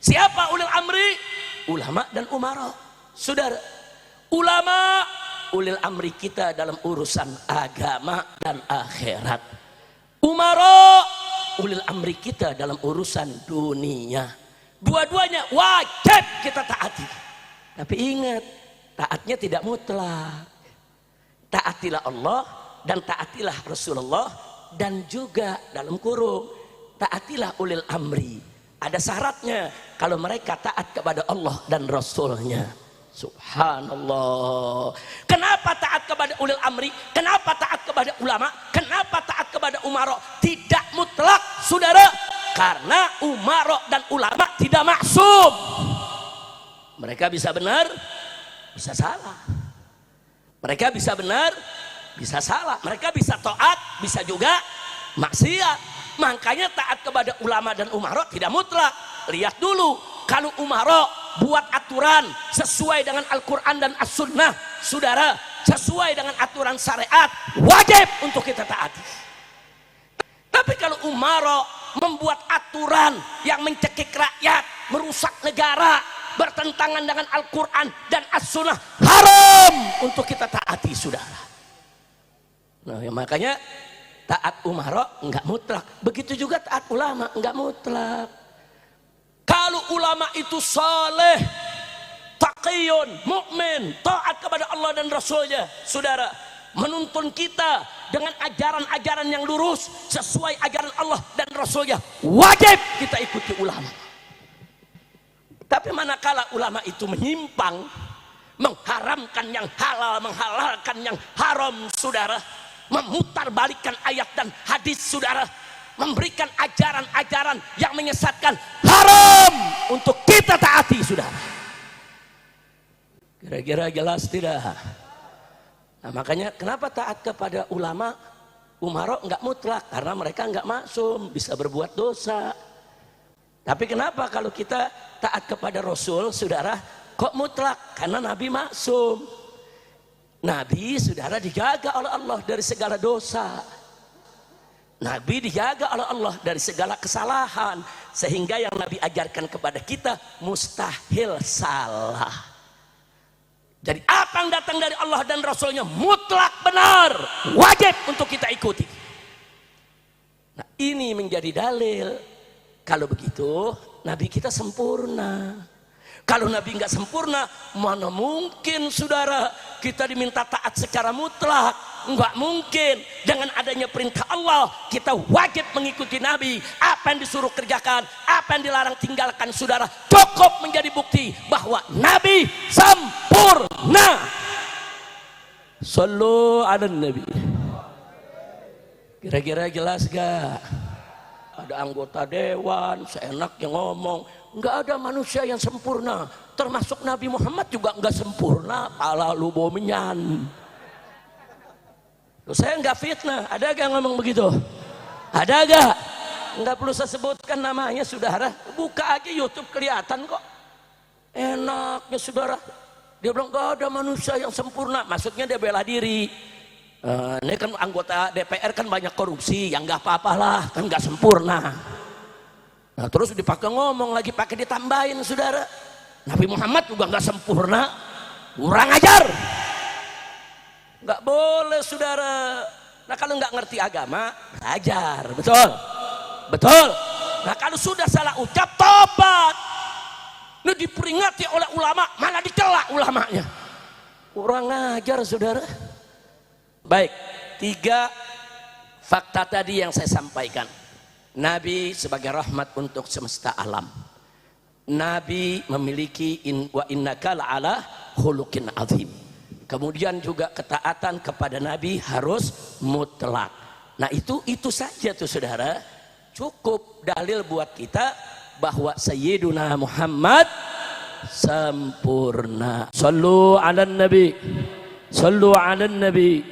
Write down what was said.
Siapa ulil amri? Ulama dan umara. Saudara, ulama ulil amri kita dalam urusan agama dan akhirat. Umara ulil amri kita dalam urusan dunia. Dua-duanya wajib kita taati. Tapi ingat, taatnya tidak mutlak. Taatilah Allah dan taatilah Rasulullah, dan juga dalam kurung taatilah ulil amri. Ada syaratnya kalau mereka taat kepada Allah dan Rasulnya. Subhanallah. Kenapa taat kepada ulil amri? Kenapa taat kepada ulama? Kenapa taat kepada umara? Tidak mutlak, saudara. Karena umara dan ulama tidak maksum. Mereka bisa benar, bisa salah. Mereka bisa benar, bisa salah. Mereka bisa taat, bisa juga maksiat. Makanya taat kepada ulama dan umara tidak mutlak. Lihat dulu, kalau umara buat aturan sesuai dengan Al-Quran dan As-Sunnah, saudara, sesuai dengan aturan syariat, wajib untuk kita taati. Tapi kalau umara membuat aturan yang mencekik rakyat, merusak negara, bertentangan dengan Al-Quran dan As-Sunnah, haram untuk kita taati, saudara. Nah, ya makanya taat umara enggak mutlak. Begitu juga taat ulama enggak mutlak. Kalau ulama itu saleh, taqiyun, mukmin, taat kepada Allah dan Rasulnya, saudara, menuntun kita dengan ajaran-ajaran yang lurus sesuai ajaran Allah dan Rasulnya, wajib kita ikuti ulama. Tapi manakala ulama itu menyimpang, mengharamkan yang halal, menghalalkan yang haram, saudara, memutarbalikkan ayat dan hadis, saudara, memberikan ajaran-ajaran yang menyesatkan, haram untuk kita taati, saudara. Kira-kira jelas tidak? Nah, makanya kenapa taat kepada ulama, umara enggak mutlak? Karena mereka enggak maksum, bisa berbuat dosa. Tapi kenapa kalau kita taat kepada Rasul, saudara, kok mutlak? Karena Nabi maksum. Nabi, saudara, dijaga oleh Allah dari segala dosa. Nabi dijaga oleh Allah dari segala kesalahan, sehingga yang Nabi ajarkan kepada kita mustahil salah. Jadi apa yang datang dari Allah dan Rasulnya mutlak benar, wajib untuk kita ikuti. Nah, ini menjadi dalil. Kalau begitu Nabi kita sempurna. Kalau Nabi nggak sempurna, mana mungkin, saudara, kita diminta taat secara mutlak? Nggak mungkin. Dengan adanya perintah Allah, kita wajib mengikuti Nabi. Apa yang disuruh kerjakan, apa yang dilarang tinggalkan, saudara, cukup menjadi bukti bahwa Nabi sempurna. Sallu ala Nabi. Kira-kira jelas gak? Ada anggota dewan seenaknya ngomong, nggak ada manusia yang sempurna, termasuk Nabi Muhammad juga nggak sempurna. Pala lu bomenyan. Saya nggak fitnah. Ada gak ngomong begitu? Ada gak? Nggak perlu saya sebutkan namanya, saudara. Buka aja YouTube kelihatan kok. Enaknya, saudara. Dia bilang nggak ada manusia yang sempurna. Maksudnya dia bela diri. Ini kan anggota DPR kan banyak korupsi, yang nggak apa-apalah, kan nggak sempurna. Nah, terus dipakai ngomong lagi, pakai ditambahin, saudara. Nabi Muhammad juga nggak sempurna, kurang ajar. Nggak boleh, saudara. Nah, kalau nggak ngerti agama, belajar, betul, betul. Nah, kalau sudah salah ucap, tobat. Ini diperingati oleh ulama, malah dicela ulamanya. Kurang ajar, saudara. Baik, 3 fakta tadi yang saya sampaikan. Nabi sebagai rahmat untuk semesta alam. Nabi memiliki wa innaka la'ala khuluqin azim. Kemudian juga ketaatan kepada Nabi harus mutlak. Nah, itu saja tuh, saudara. Cukup dalil buat kita bahwa Sayyiduna Muhammad sempurna. Sallu ala Nabi. Sallu ala Nabi.